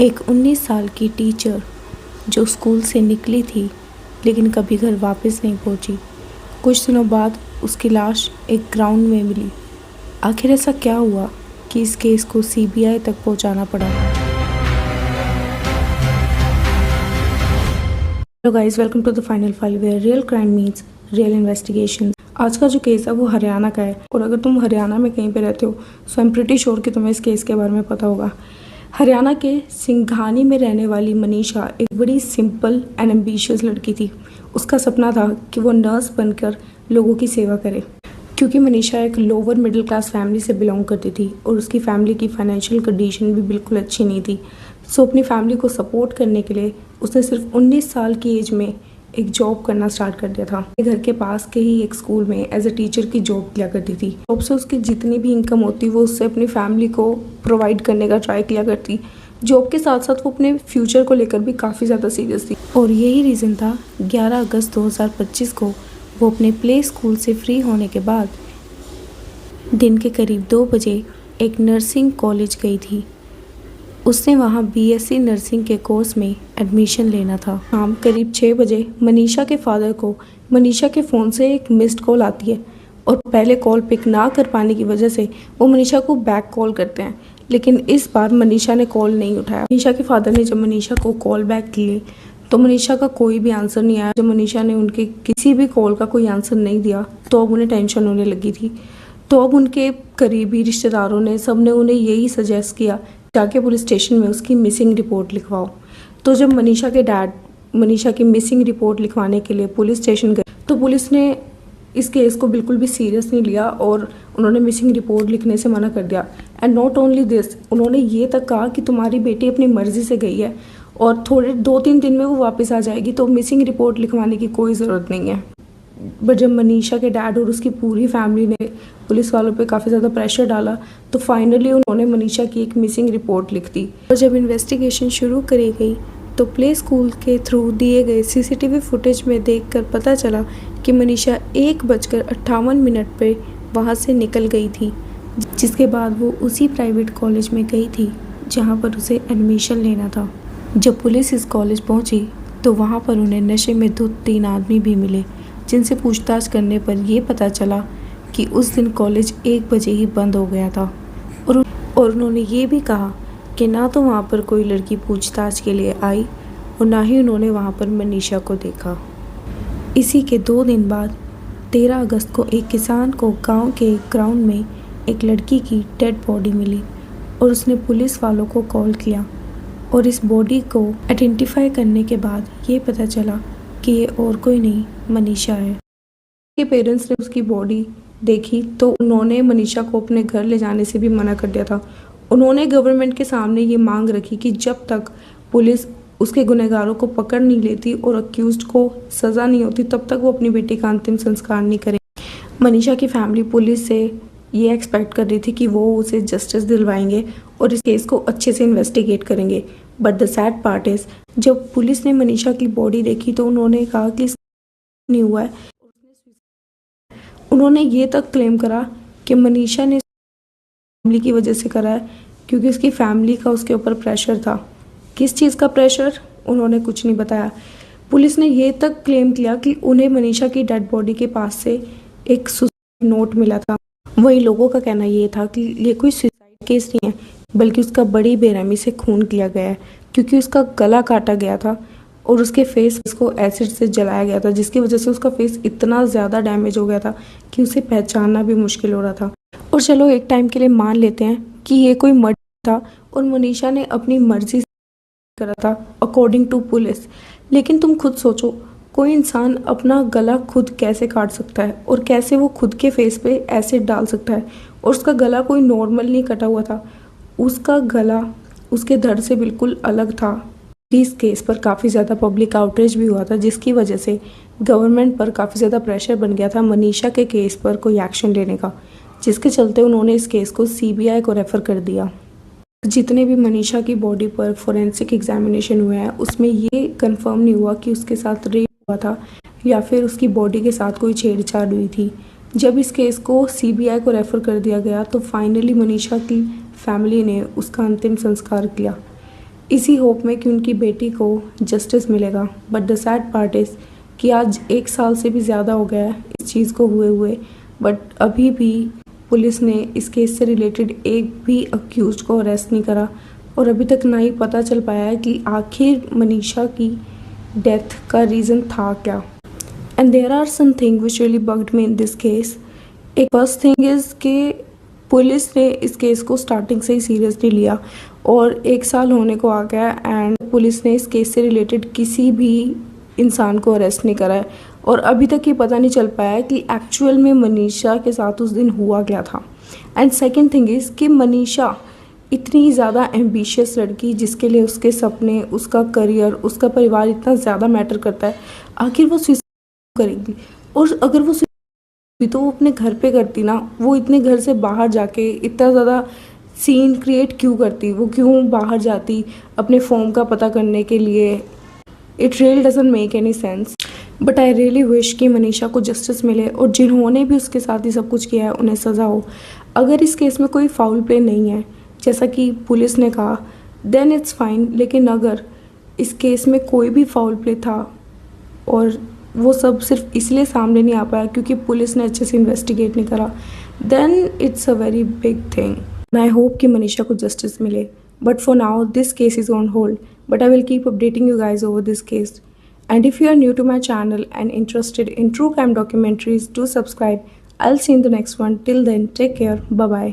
एक 19 साल की टीचर जो स्कूल से निकली थी लेकिन कभी घर वापस नहीं पहुंची। कुछ दिनों बाद उसकी लाश एक ग्राउंड में मिली। आखिर ऐसा क्या हुआ कि इस केस को सीबीआई तक पहुंचाना पड़ा। Hello guys, welcome to the final file where real crime meets real investigation. आज का जो केस है वो हरियाणा का है और अगर तुम हरियाणा में कहीं पे रहते हो सो आई एम प्रिटी श्योर कि तुम्हें इस केस के बारे में पता होगा। हरियाणा के सिंघानी में रहने वाली मनीषा एक बड़ी सिंपल एंड एम्बिशियस लड़की थी। उसका सपना था कि वो नर्स बनकर लोगों की सेवा करे। क्योंकि मनीषा एक लोअर मिडिल क्लास फैमिली से बिलोंग करती थी और उसकी फैमिली की फाइनेंशियल कंडीशन भी बिल्कुल अच्छी नहीं थी। सो अपनी फैमिली को सपोर्ट करने के लिए उसने सिर्फ 19 साल की एज में एक जॉब करना स्टार्ट कर दिया था। घर के पास के ही एक स्कूल में एज ए टीचर की जॉब किया करती थी। जॉब से उसकी जितनी भी इनकम होती वो उससे अपनी फैमिली को प्रोवाइड करने का ट्राई किया करती। जॉब के साथ साथ वो अपने फ्यूचर को लेकर भी काफ़ी ज़्यादा सीरियस थी और यही रीज़न था 11 अगस्त 2025 को वो अपने प्ले स्कूल से फ्री होने के बाद दिन के करीब 2 बजे एक नर्सिंग कॉलेज गई थी। उसने वहाँ बीएससी नर्सिंग के कोर्स में एडमिशन लेना था। शाम करीब 6 बजे मनीषा के फादर को मनीषा के फ़ोन से एक मिस्ड कॉल आती है और पहले कॉल पिक ना कर पाने की वजह से वो मनीषा को बैक कॉल करते हैं, लेकिन इस बार मनीषा ने कॉल नहीं उठाया। मनीषा के फादर ने जब मनीषा को कॉल बैक किए तो मनीषा का कोई भी आंसर नहीं आया। जब मनीषा ने उनके किसी भी कॉल का कोई आंसर नहीं दिया तो अब उन्हें टेंशन होने लगी थी। तो अब उनके करीबी रिश्तेदारों ने सबने उन्हें यही सजेस्ट किया जाके पुलिस स्टेशन में उसकी मिसिंग रिपोर्ट लिखवाओ। तो जब मनीषा के डैड मनीषा की मिसिंग रिपोर्ट लिखवाने के लिए पुलिस स्टेशन गए तो पुलिस ने इस केस को बिल्कुल भी सीरियस नहीं लिया और उन्होंने मिसिंग रिपोर्ट लिखने से मना कर दिया। एंड नॉट ओनली दिस, उन्होंने ये तक कहा कि तुम्हारी बेटी अपनी मर्जी से गई है और थोड़े 2-3 दिन में वो वापस आ जाएगी, तो मिसिंग रिपोर्ट लिखवाने की कोई ज़रूरत नहीं है। बट जब मनीषा के डैड और उसकी पूरी फैमिली ने पुलिस वालों पे काफ़ी ज़्यादा प्रेशर डाला तो फाइनली उन्होंने मनीषा की एक मिसिंग रिपोर्ट लिख दी। और जब इन्वेस्टिगेशन शुरू करी गई तो प्ले स्कूल के थ्रू दिए गए सीसीटीवी फुटेज में देखकर पता चला कि मनीषा 1:58 पे वहाँ से निकल गई थी, जिसके बाद वो उसी प्राइवेट कॉलेज में गई थी जहाँ पर उसे एडमिशन लेना था। जब पुलिस इस कॉलेज पहुँची तो वहाँ पर उन्हें नशे में धुत 3 आदमी भी मिले, जिनसे पूछताछ करने पर ये पता चला कि उस दिन कॉलेज 1 बजे ही बंद हो गया था और उन्होंने ये भी कहा कि ना तो वहाँ पर कोई लड़की पूछताछ के लिए आई और ना ही उन्होंने वहाँ पर मनीषा को देखा। इसी के 2 दिन बाद 13 अगस्त को एक किसान को गांव के ग्राउंड में एक लड़की की डेड बॉडी मिली और उसने पुलिस वालों को कॉल किया और इस बॉडी को आइडेंटिफाई करने के बाद ये पता चला कि ये और कोई नहीं मनीषा है। के पेरेंट्स ने उसकी बॉडी देखी तो उन्होंने मनीषा को अपने घर ले जाने से भी मना कर दिया था। उन्होंने गवर्नमेंट के सामने ये मांग रखी कि जब तक पुलिस उसके गुनहगारों को पकड़ नहीं लेती और अक्यूज्ड को सज़ा नहीं होती तब तक वो अपनी बेटी का अंतिम संस्कार नहीं करें। मनीषा की फैमिली पुलिस से ये एक्सपेक्ट कर रही थी कि वो उसे जस्टिस दिलवाएंगे और इस केस को अच्छे से इन्वेस्टिगेट करेंगे। But the sad part is जब पुलिस ने मनीषा की बॉडी देखी तो उन्होंने कहा कि नहीं हुआ है। उन्होंने ये तक क्लेम करा कि मनीषा ने फैमिली की वजह से करा है क्योंकि उसकी फैमिली का उसके ऊपर प्रेशर था। किस चीज़ का प्रेशर उन्होंने कुछ नहीं बताया। पुलिस ने ये तक क्लेम किया कि उन्हें मनीषा की डेड बॉडी के पास से एक सुसाइड नोट मिला था। वहीं लोगों का कहना ये था कि ये कोई सुसाइड केस नहीं है बल्कि उसका बड़ी बेरहमी से खून किया गया है क्योंकि उसका गला काटा गया था और उसके फेस को एसिड से जलाया गया था, जिसकी वजह से उसका फेस इतना ज़्यादा डैमेज हो गया था कि उसे पहचानना भी मुश्किल हो रहा था। और चलो एक टाइम के लिए मान लेते हैं कि ये कोई मर्डर था और मनीषा ने अपनी मर्जी से करा था अकॉर्डिंग टू पुलिस। लेकिन तुम खुद सोचो, कोई इंसान अपना गला खुद कैसे काट सकता है और कैसे वो खुद के फेस पे एसिड डाल सकता है। और उसका गला कोई नॉर्मल नहीं कटा हुआ था, उसका गला उसके धड़ से बिल्कुल अलग था। इस केस पर काफ़ी ज़्यादा पब्लिक आउटरीच भी हुआ था, जिसकी वजह से गवर्नमेंट पर काफ़ी ज़्यादा प्रेशर बन गया था मनीषा के केस पर कोई एक्शन लेने का, जिसके चलते उन्होंने इस केस को सीबीआई को रेफ़र कर दिया। जितने भी मनीषा की बॉडी पर फोरेंसिक एग्जामिनेशन हुए हैं उसमें ये कंफर्म नहीं हुआ कि उसके साथ रेप हुआ था या फिर उसकी बॉडी के साथ कोई छेड़छाड़ हुई थी। जब इस केस को सीबीआई को रेफ़र कर दिया गया तो फाइनली मनीषा की फैमिली ने उसका अंतिम संस्कार किया। इसी होप में कि उनकी बेटी को जस्टिस मिलेगा। But the sad part is कि आज 1 साल से भी ज़्यादा हो गया है इस चीज़ को हुए बट अभी भी पुलिस ने इस केस से रिलेटेड एक भी अक्यूज़ को अरेस्ट नहीं करा और अभी तक ना ही पता चल पाया है कि आखिर मनीषा की डेथ का रीज़न था क्या। And there are some thing which really bugged me in this case. एक फर्स्ट थिंग इज़ कि पुलिस ने इस केस को स्टार्टिंग से ही सीरियसली लिया और 1 साल होने को आ गया एंड पुलिस ने इस केस से रिलेटेड किसी भी इंसान को अरेस्ट नहीं करा है और अभी तक ये पता नहीं चल पाया है कि एक्चुअल में मनीषा के साथ उस दिन हुआ क्या था। एंड सेकंड थिंग इज़ कि मनीषा इतनी ज़्यादा एम्बिशियस लड़की जिसके लिए उसके सपने, उसका करियर, उसका परिवार इतना ज़्यादा मैटर करता है, आखिर वो सुसाइड करेगी। और अगर वो भी तो वो अपने घर पे करती ना, वो इतने घर से बाहर जाके इतना ज़्यादा सीन क्रिएट क्यों करती, वो क्यों बाहर जाती अपने फॉर्म का पता करने के लिए। It really doesn't make any sense. But I really wish कि मनीषा को जस्टिस मिले और जिन्होंने भी उसके साथ ही सब कुछ किया है उन्हें सज़ा हो। अगर इस केस में कोई फाउल प्ले नहीं है जैसा कि पुलिस ने कहा देन इट्स फाइन, लेकिन अगर इस केस में कोई भी फाउल प्ले था और वो सब सिर्फ इसलिए सामने नहीं आ पाया क्योंकि पुलिस ने अच्छे से इन्वेस्टिगेट नहीं करा, then it's a very big thing. I hope कि मनीषा को जस्टिस मिले। But for now this case is on hold, but I will keep updating you guys over this case. And if you are new to my channel and interested in true crime documentaries, do subscribe. I'll see you in the next one. Till then, take care. Bye bye.